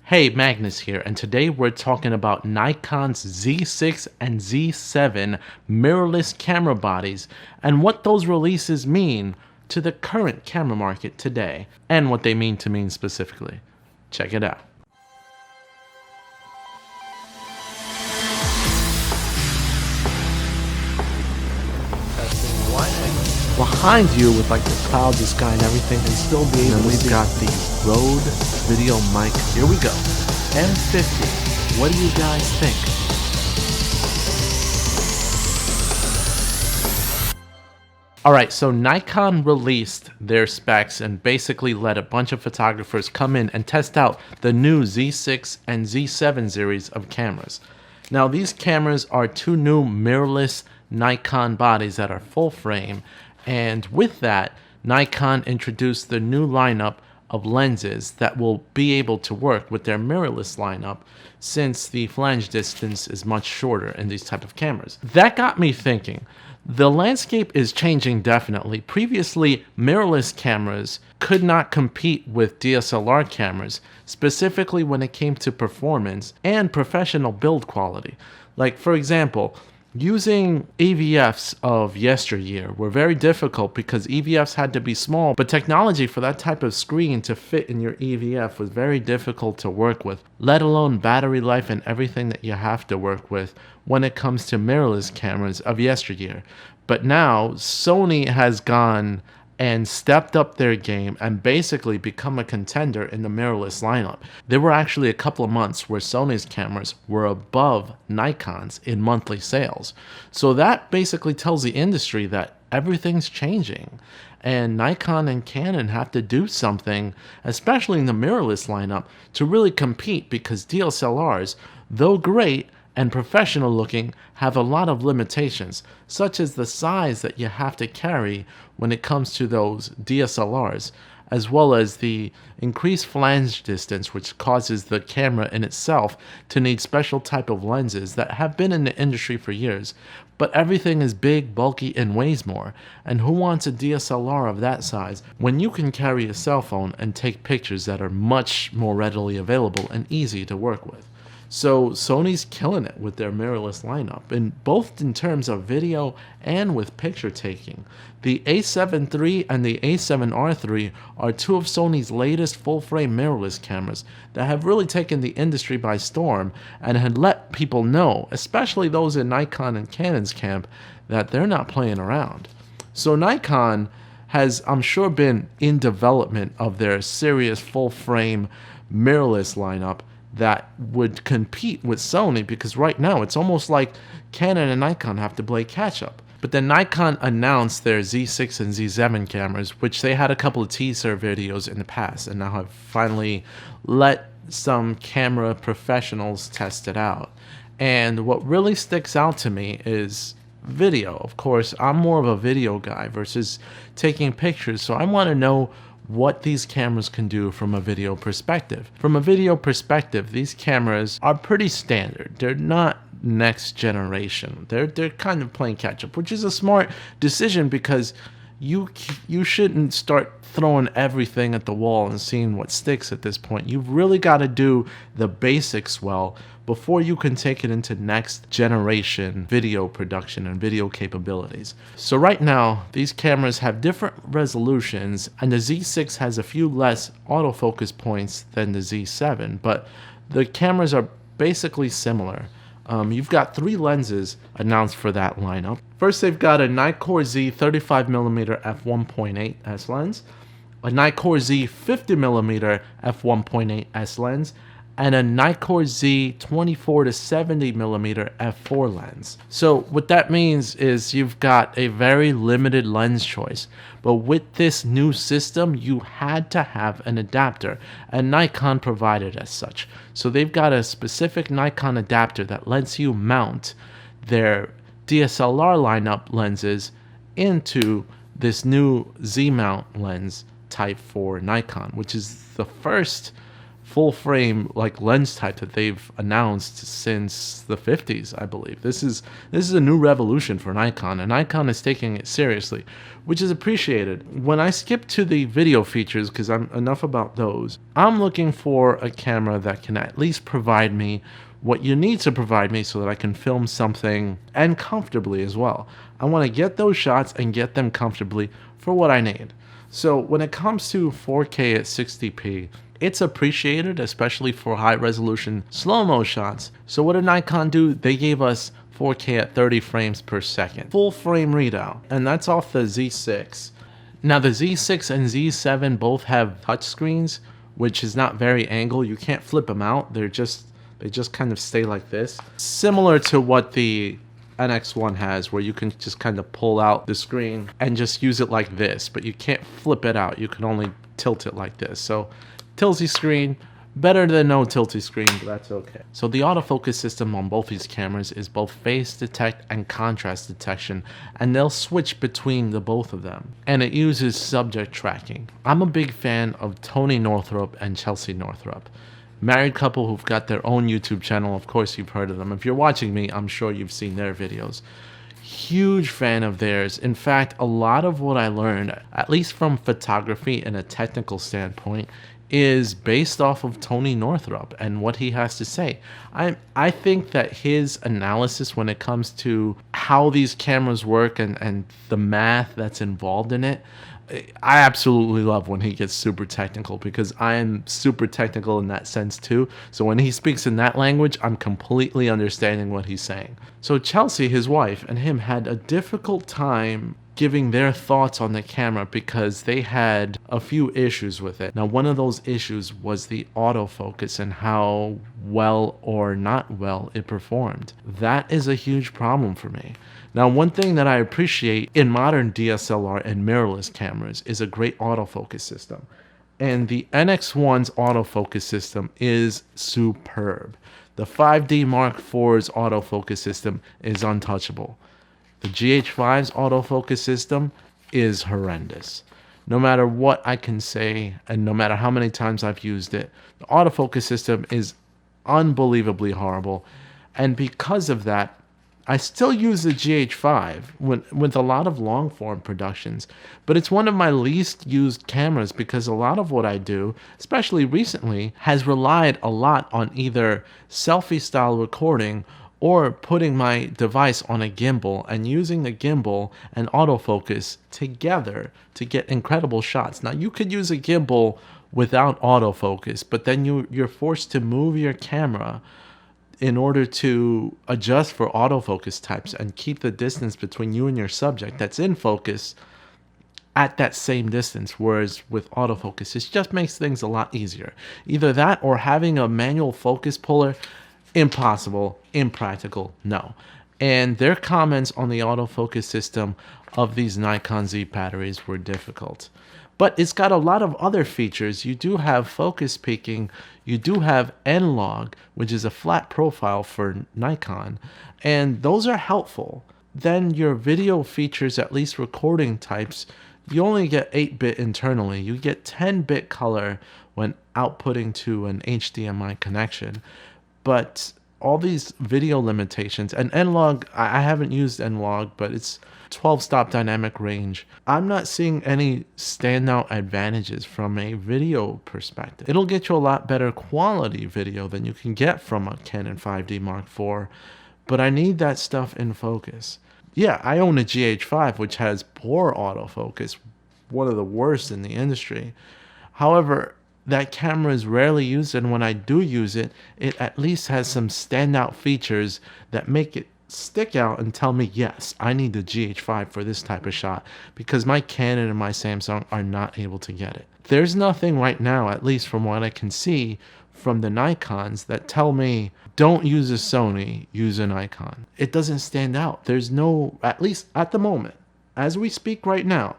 Hey, Magnus here, and today we're talking about Nikon's Z6 and Z7 mirrorless camera bodies and what those releases mean to the current camera market today, and what they mean to me specifically. Check it out. Behind you with like the clouds, the sky and everything, and still be able to see. We've got the Rode video mic. Here we go. M50. What do you guys think? Alright, so Nikon released their specs and basically let a bunch of photographers come in and test out the new Z6 and Z7 series of cameras. Now these cameras are two new mirrorless Nikon bodies that are full frame, and with that, Nikon introduced the new lineup of lenses that will be able to work with their mirrorless lineup, since the flange distance is much shorter in these type of cameras. That got me thinking. The landscape is changing definitely. Previously, mirrorless cameras could not compete with DSLR cameras, specifically when it came to performance and professional build quality. Like, for example, using EVFs of yesteryear were very difficult because EVFs had to be small, but technology for that type of screen to fit in your EVF was very difficult to work with, let alone battery life and everything that you have to work with when it comes to mirrorless cameras of yesteryear. But now Sony has gone and stepped up their game and basically become a contender in the mirrorless lineup. There were actually a couple of months where Sony's cameras were above Nikon's in monthly sales. So that basically tells the industry that everything's changing, and Nikon and Canon have to do something, especially in the mirrorless lineup, to really compete, because DSLRs, though great and professional looking, have a lot of limitations, such as the size that you have to carry when it comes to those DSLRs, as well as the increased flange distance, which causes the camera in itself to need special type of lenses that have been in the industry for years. But everything is big, bulky, and weighs more, and who wants a DSLR of that size when you can carry a cell phone and take pictures that are much more readily available and easy to work with? So Sony's killing it with their mirrorless lineup, and both in terms of video and with picture taking. The A7 III and the A7R III are two of Sony's latest full-frame mirrorless cameras that have really taken the industry by storm and had let people know, especially those in Nikon and Canon's camp, that they're not playing around. So Nikon has, I'm sure, been in development of their serious full-frame mirrorless lineup that would compete with Sony, because right now it's almost like Canon and Nikon have to play catch up. But then Nikon announced their Z6 and Z7 cameras, which they had a couple of teaser videos in the past, and now have finally let some camera professionals test it out. And what really sticks out to me is video. Of course, I'm more of a video guy versus taking pictures, so I want to know what these cameras can do from a video perspective. From a video perspective, these cameras are pretty standard. They're not next generation. They're kind of playing catch up, which is a smart decision, because you shouldn't start throwing everything at the wall and seeing what sticks at this point. You've really got to do the basics well before you can take it into next generation video production and video capabilities. So right now, these cameras have different resolutions, and the Z6 has a few less autofocus points than the Z7, but the cameras are basically similar. You've got three lenses announced for that lineup. First, they've got a Nikkor Z 35mm f1.8s lens, a Nikkor Z 50mm f1.8s lens, and a Nikkor Z 24 to 70mm f4 lens. So what that means is you've got a very limited lens choice, but with this new system you had to have an adapter, and Nikon provided as such. So they've got a specific Nikon adapter that lets you mount their DSLR lineup lenses into this new Z mount lens type for Nikon, which is the first full frame like lens type that they've announced since the 50s, I believe. This is a new revolution for Nikon, and Nikon is taking it seriously, which is appreciated. When I skip to the video features, because I'm enough about those, I'm looking for a camera that can at least provide me what you need to provide me so that I can film something, and comfortably as well. I want to get those shots and get them comfortably for what I need. So when it comes to 4K at 60p, it's appreciated, especially for high resolution slow-mo shots. So what did Nikon do? They gave us 4K at 30 frames per second, full frame readout, and that's off the Z6. Now the Z6 and Z7 both have touchscreens, which is not very angled. You can't flip them out. They just kind of stay like this, similar to what the NX1 has, where you can just kind of pull out the screen and just use it like this, but you can't flip it out. You can only tilt it like this. So tilty screen, better than no tilty screen, but that's okay. So the autofocus system on both these cameras is both phase detect and contrast detection, and they'll switch between the both of them. And it uses subject tracking. I'm a big fan of Tony Northrup and Chelsea Northrup. Married couple who've got their own YouTube channel. Of course you've heard of them. If you're watching me, I'm sure you've seen their videos. Huge fan of theirs. In fact, a lot of what I learned, at least from photography and a technical standpoint, is based off of Tony Northrup and what he has to say. I think that his analysis when it comes to how these cameras work and the math that's involved in it, I absolutely love when he gets super technical, because I am super technical in that sense too. So when he speaks in that language, I'm completely understanding what he's saying. So Chelsea, his wife, and him had a difficult time giving their thoughts on the camera because they had a few issues with it. Now, one of those issues was the autofocus and how well or not well it performed. That is a huge problem for me. Now, one thing that I appreciate in modern DSLR and mirrorless cameras is a great autofocus system. And the NX1's autofocus system is superb. The 5D Mark IV's autofocus system is untouchable. The GH5's autofocus system is horrendous. No matter what I can say, and no matter how many times I've used it, the autofocus system is unbelievably horrible. And because of that, I still use the GH5 with a lot of long form productions, but it's one of my least used cameras because a lot of what I do, especially recently, has relied a lot on either selfie style recording or putting my device on a gimbal and using the gimbal and autofocus together to get incredible shots. Now, you could use a gimbal without autofocus, but then you're forced to move your camera in order to adjust for autofocus types and keep the distance between you and your subject that's in focus at that same distance, whereas with autofocus, it just makes things a lot easier. Either that or having a manual focus puller, impossible, impractical, no. And their comments on the autofocus system of these Nikon Z batteries were difficult. But it's got a lot of other features. You do have focus peaking, you do have N-Log, which is a flat profile for Nikon, and those are helpful. Then your video features, at least recording types, you only get 8-bit internally. You get 10-bit color when outputting to an HDMI connection. But all these video limitations, and N-Log, I haven't used N-Log, but it's 12-stop dynamic range. I'm not seeing any standout advantages from a video perspective. It'll get you a lot better quality video than you can get from a Canon 5D Mark IV, but I need that stuff in focus. Yeah, I own a GH5, which has poor autofocus, one of the worst in the industry. However, that camera is rarely used, and when I do use it, it at least has some standout features that make it stick out and tell me, yes, I need the GH5 for this type of shot, because my Canon and my Samsung are not able to get it. There's nothing right now, at least from what I can see from the Nikons, that tell me don't use a Sony, use a Nikon. It doesn't stand out. There's no, at least at the moment, as we speak right now,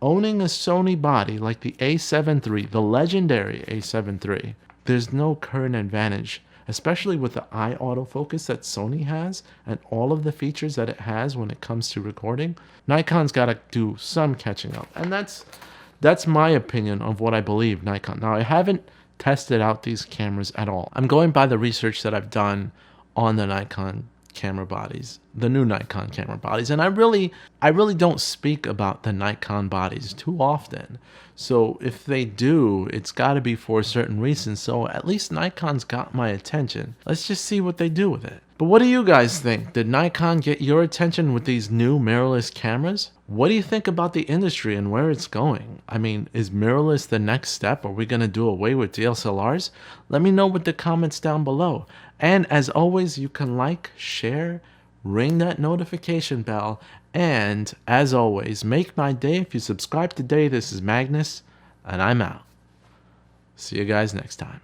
owning a Sony body like the A7 III, the legendary A7 III, there's no current advantage, especially with the eye autofocus that Sony has and all of the features that it has when it comes to recording. Nikon's got to do some catching up, and that's my opinion of what I believe Nikon. Now, I haven't tested out these cameras at all. I'm going by the research that I've done on the Nikon camera bodies, the new Nikon camera bodies, and I really don't speak about the Nikon bodies too often. So if they do, it's got to be for a certain reason. So at least Nikon's got my attention. Let's just see what they do with it. But what do you guys think? Did Nikon get your attention with these new mirrorless cameras? What do you think about the industry and where it's going? I mean, is mirrorless the next step? Are we going to do away with DSLRs? Let me know with the comments down below. And as always, you can like, share, ring that notification bell, and as always, make my day if you subscribe today. This is Magnus, and I'm out. See you guys next time.